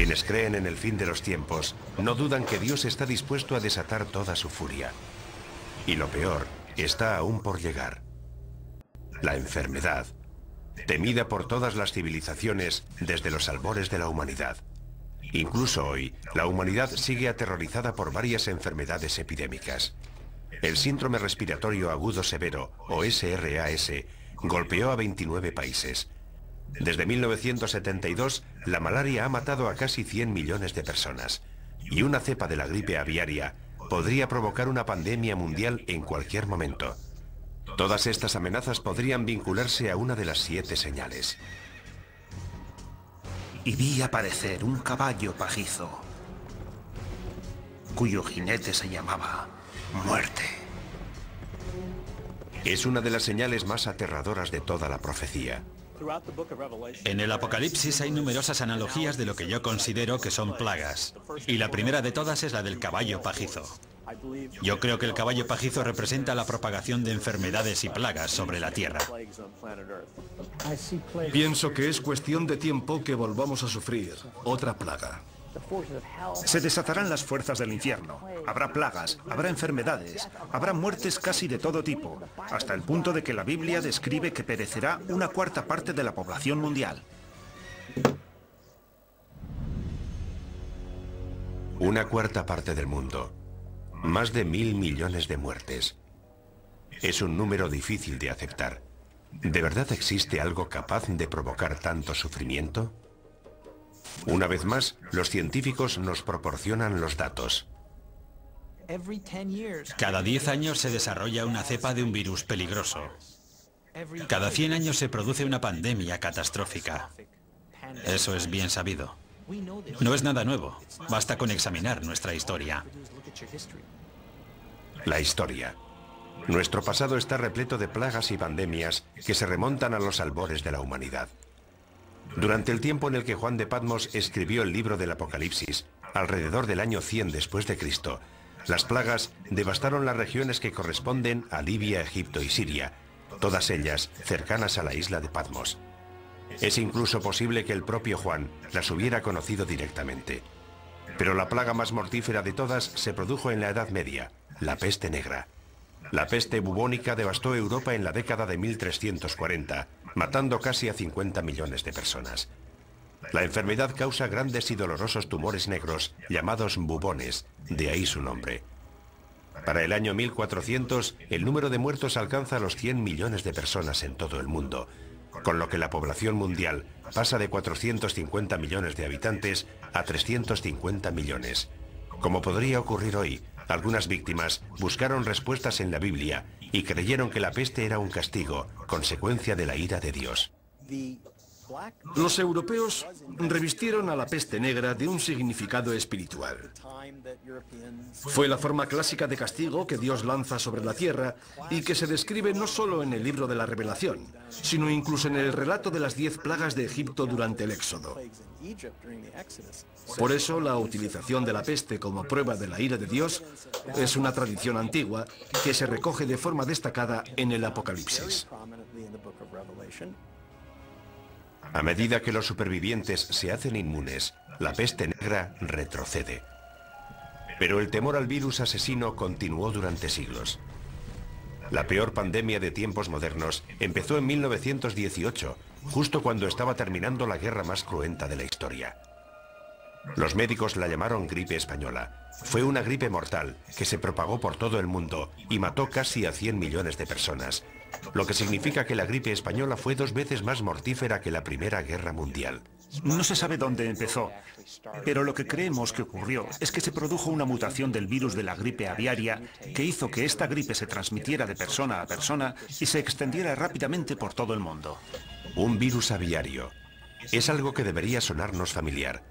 Quienes creen en el fin de los tiempos no dudan que Dios está dispuesto a desatar toda su furia. Y lo peor está aún por llegar. La enfermedad, temida por todas las civilizaciones desde los albores de la humanidad. Incluso hoy, la humanidad sigue aterrorizada por varias enfermedades epidémicas. El síndrome respiratorio agudo severo, o SRAS, golpeó a 29 países. Desde 1972, la malaria ha matado a casi 100 millones de personas. Y una cepa de la gripe aviaria podría provocar una pandemia mundial en cualquier momento. Todas estas amenazas podrían vincularse a una de las 7 señales. Y vi aparecer un caballo pajizo, cuyo jinete se llamaba Muerte. Es una de las señales más aterradoras de toda la profecía. En el Apocalipsis hay numerosas analogías de lo que yo considero que son plagas. Y la primera de todas es la del caballo pajizo. Yo creo que el caballo pajizo representa la propagación de enfermedades y plagas sobre la Tierra. Pienso que es cuestión de tiempo que volvamos a sufrir otra plaga. Se desatarán las fuerzas del infierno. Habrá plagas, habrá enfermedades, habrá muertes casi de todo tipo, hasta el punto de que la Biblia describe que perecerá una cuarta parte de la población mundial. Una cuarta parte del mundo. Más de 1.000 millones de muertes. Es un número difícil de aceptar. ¿De verdad existe algo capaz de provocar tanto sufrimiento? Una vez más, los científicos nos proporcionan los datos. Cada 10 años se desarrolla una cepa de un virus peligroso. Cada 100 años se produce una pandemia catastrófica. Eso es bien sabido. No es nada nuevo. Basta con examinar nuestra historia. La historia. Nuestro pasado está repleto de plagas y pandemias que se remontan a los albores de la humanidad. Durante el tiempo en el que Juan de Patmos escribió el libro del Apocalipsis, alrededor del año 100 después de Cristo, las plagas devastaron las regiones que corresponden a Libia, Egipto y Siria, todas ellas cercanas a la isla de Patmos. Es incluso posible que el propio Juan las hubiera conocido directamente. Pero la plaga más mortífera de todas se produjo en la Edad Media, la peste negra. La peste bubónica devastó Europa en la década de 1340, matando casi a 50 millones de personas. La enfermedad causa grandes y dolorosos tumores negros, llamados bubones, de ahí su nombre. Para el año 1400, el número de muertos alcanza los 100 millones de personas en todo el mundo, con lo que la población mundial pasa de 450 millones de habitantes a 350 millones. Como podría ocurrir hoy, algunas víctimas buscaron respuestas en la Biblia y creyeron que la peste era un castigo, consecuencia de la ira de Dios. Los europeos revistieron a la peste negra de un significado espiritual. Fue la forma clásica de castigo que Dios lanza sobre la tierra y que se describe no solo en el libro de la Revelación, sino incluso en el relato de las 10 plagas de Egipto durante el Éxodo. Por eso, la utilización de la peste como prueba de la ira de Dios es una tradición antigua que se recoge de forma destacada en el Apocalipsis. A medida que los supervivientes se hacen inmunes, la peste negra retrocede. Pero el temor al virus asesino continuó durante siglos. La peor pandemia de tiempos modernos empezó en 1918, justo cuando estaba terminando la guerra más cruenta de la historia. Los médicos la llamaron gripe española. Fue una gripe mortal que se propagó por todo el mundo y mató casi a 100 millones de personas, lo que significa que la gripe española fue 2 veces más mortífera que la Primera Guerra Mundial. No se sabe dónde empezó, pero lo que creemos que ocurrió es que se produjo una mutación del virus de la gripe aviaria que hizo que esta gripe se transmitiera de persona a persona y se extendiera rápidamente por todo el mundo. Un virus aviario. Es algo que debería sonarnos familiar.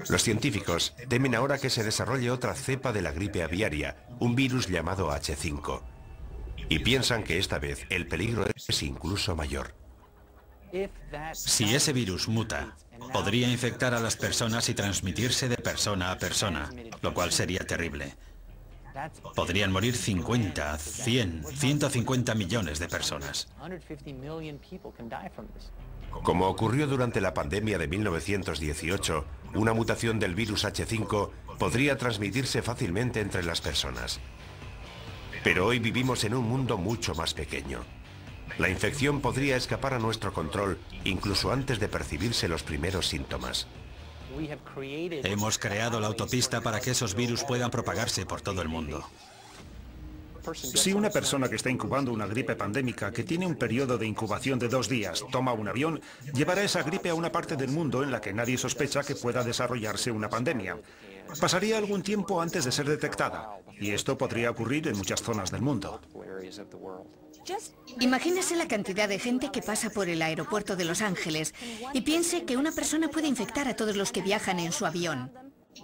Los científicos temen ahora que se desarrolle otra cepa de la gripe aviaria, un virus llamado H5. Y piensan que esta vez el peligro es incluso mayor. Si ese virus muta, podría infectar a las personas y transmitirse de persona a persona, lo cual sería terrible. Podrían morir 50, 100, 150 millones de personas. Como ocurrió durante la pandemia de 1918, una mutación del virus H5 podría transmitirse fácilmente entre las personas. Pero hoy vivimos en un mundo mucho más pequeño. La infección podría escapar a nuestro control incluso antes de percibirse los primeros síntomas. Hemos creado la autopista para que esos virus puedan propagarse por todo el mundo. Si una persona que está incubando una gripe pandémica, que tiene un periodo de incubación de 2 días, toma un avión, llevará esa gripe a una parte del mundo en la que nadie sospecha que pueda desarrollarse una pandemia. Pasaría algún tiempo antes de ser detectada, y esto podría ocurrir en muchas zonas del mundo. Imagínese la cantidad de gente que pasa por el aeropuerto de Los Ángeles y piense que una persona puede infectar a todos los que viajan en su avión.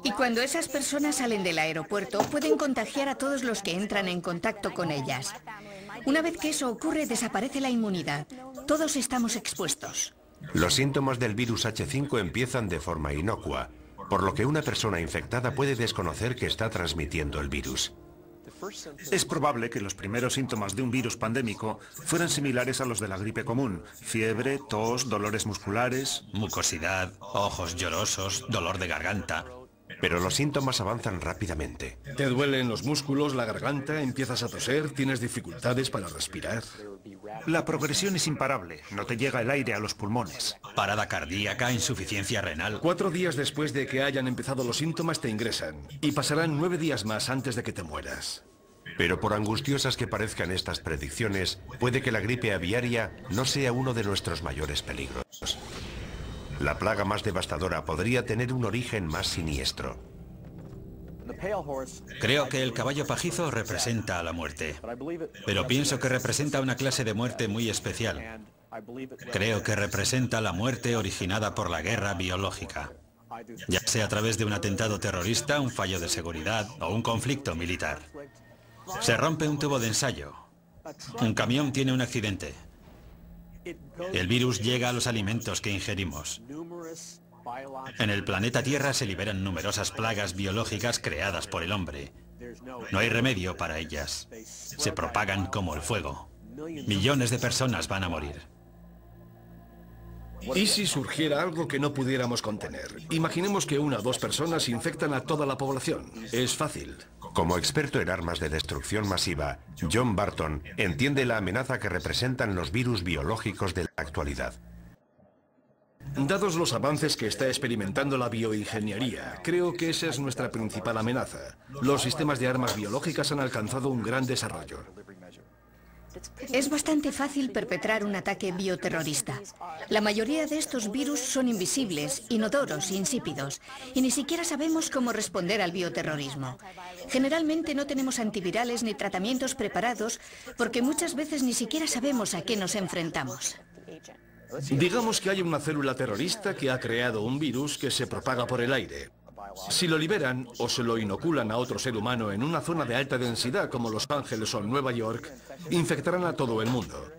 Y cuando esas personas salen del aeropuerto, pueden contagiar a todos los que entran en contacto con ellas. Una vez que eso ocurre, desaparece la inmunidad. Todos estamos expuestos. Los síntomas del virus H5 empiezan de forma inocua, por lo que una persona infectada puede desconocer que está transmitiendo el virus. Es probable que los primeros síntomas de un virus pandémico fueran similares a los de la gripe común: fiebre, tos, dolores musculares, Mucosidad, ojos llorosos, dolor de garganta. Pero los síntomas avanzan rápidamente. Te duelen los músculos, la garganta, empiezas a toser, tienes dificultades para respirar. La progresión es imparable, no te llega el aire a los pulmones. Parada cardíaca, insuficiencia renal. 4 días después de que hayan empezado los síntomas te ingresan y pasarán 9 días más antes de que te mueras. Pero por angustiosas que parezcan estas predicciones, puede que la gripe aviaria no sea uno de nuestros mayores peligros. La plaga más devastadora podría tener un origen más siniestro. Creo que el caballo pajizo representa a la muerte, pero pienso que representa una clase de muerte muy especial. Creo que representa la muerte originada por la guerra biológica, ya sea a través de un atentado terrorista, un fallo de seguridad o un conflicto militar. Se rompe un tubo de ensayo. Un camión tiene un accidente. El virus llega a los alimentos que ingerimos. En el planeta Tierra se liberan numerosas plagas biológicas creadas por el hombre. No hay remedio para ellas. Se propagan como el fuego. Millones de personas van a morir. ¿Y si surgiera algo que no pudiéramos contener? Imaginemos que 1 o 2 personas infectan a toda la población. Es fácil. Como experto en armas de destrucción masiva, John Barton entiende la amenaza que representan los virus biológicos de la actualidad. Dados los avances que está experimentando la bioingeniería, creo que esa es nuestra principal amenaza. Los sistemas de armas biológicas han alcanzado un gran desarrollo. Es bastante fácil perpetrar un ataque bioterrorista. La mayoría de estos virus son invisibles, inodoros, insípidos, y ni siquiera sabemos cómo responder al bioterrorismo. Generalmente no tenemos antivirales ni tratamientos preparados porque muchas veces ni siquiera sabemos a qué nos enfrentamos. Digamos que hay una célula terrorista que ha creado un virus que se propaga por el aire. Si lo liberan o se lo inoculan a otro ser humano en una zona de alta densidad como Los Ángeles o Nueva York, infectarán a todo el mundo.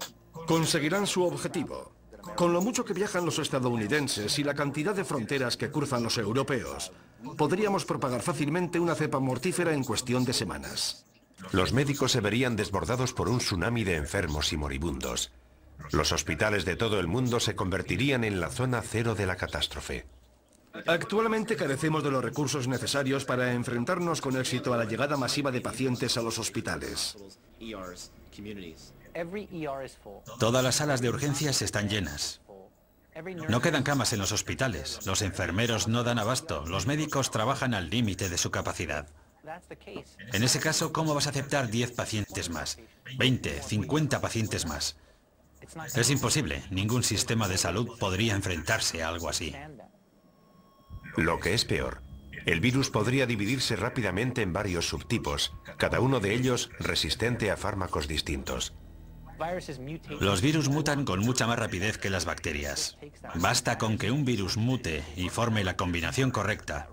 Conseguirán su objetivo. Con lo mucho que viajan los estadounidenses y la cantidad de fronteras que cruzan los europeos, podríamos propagar fácilmente una cepa mortífera en cuestión de semanas. Los médicos se verían desbordados por un tsunami de enfermos y moribundos. Los hospitales de todo el mundo se convertirían en la zona cero de la catástrofe. Actualmente carecemos de los recursos necesarios para enfrentarnos con éxito a la llegada masiva de pacientes a los hospitales. Todas las salas de urgencias están llenas. No quedan camas en los hospitales. Los enfermeros no dan abasto. Los médicos trabajan al límite de su capacidad. En ese caso, ¿cómo vas a aceptar 10 pacientes más? 20, 50 pacientes más. Es imposible. Ningún sistema de salud podría enfrentarse a algo así. Lo que es peor, el virus podría dividirse rápidamente en varios subtipos, cada uno de ellos resistente a fármacos distintos. Los virus mutan con mucha más rapidez que las bacterias. Basta con que un virus mute y forme la combinación correcta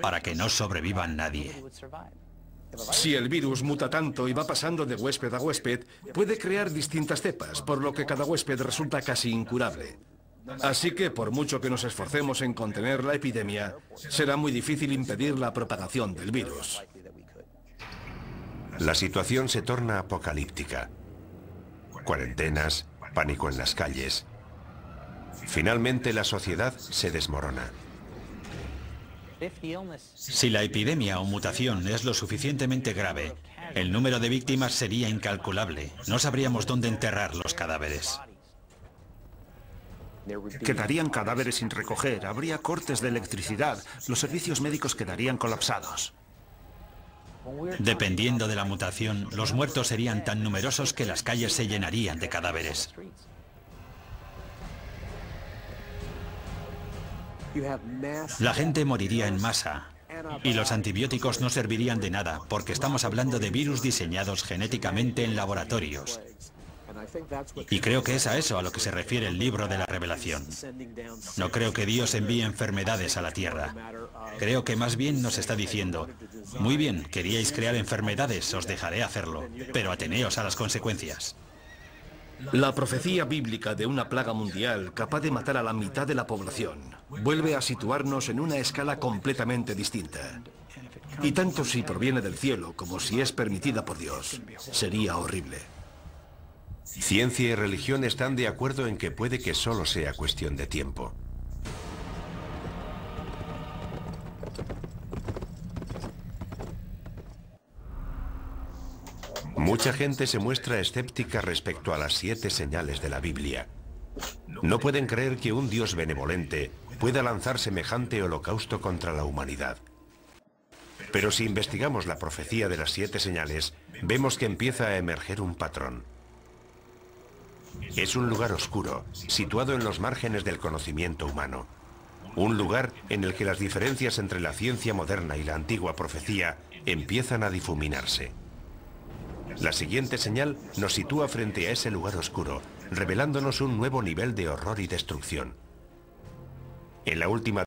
para que no sobreviva nadie. Si el virus muta tanto y va pasando de huésped a huésped, puede crear distintas cepas, por lo que cada huésped resulta casi incurable. Así que, por mucho que nos esforcemos en contener la epidemia, será muy difícil impedir la propagación del virus. La situación se torna apocalíptica. Cuarentenas, pánico en las calles. Finalmente la sociedad se desmorona. Si la epidemia o mutación es lo suficientemente grave, el número de víctimas sería incalculable. No sabríamos dónde enterrar los cadáveres. Quedarían cadáveres sin recoger, habría cortes de electricidad, los servicios médicos quedarían colapsados. Dependiendo de la mutación, los muertos serían tan numerosos que las calles se llenarían de cadáveres. La gente moriría en masa y los antibióticos no servirían de nada porque estamos hablando de virus diseñados genéticamente en laboratorios. Y creo que es a eso a lo que se refiere el libro de la Revelación. No creo que Dios envíe enfermedades a la tierra. Creo que más bien nos está diciendo, muy bien, queríais crear enfermedades, os dejaré hacerlo, pero ateneos a las consecuencias. La profecía bíblica de una plaga mundial capaz de matar a la mitad de la población vuelve a situarnos en una escala completamente distinta. Y tanto si proviene del cielo como si es permitida por Dios, sería horrible. Ciencia y religión están de acuerdo en que puede que solo sea cuestión de tiempo. Mucha gente se muestra escéptica respecto a las 7 señales de la Biblia. No pueden creer que un Dios benevolente pueda lanzar semejante holocausto contra la humanidad. Pero si investigamos la profecía de las 7 señales, vemos que empieza a emerger un patrón. Es un lugar oscuro, situado en los márgenes del conocimiento humano. Un lugar en el que las diferencias entre la ciencia moderna y la antigua profecía empiezan a difuminarse. La siguiente señal nos sitúa frente a ese lugar oscuro, revelándonos un nuevo nivel de horror y destrucción. En la última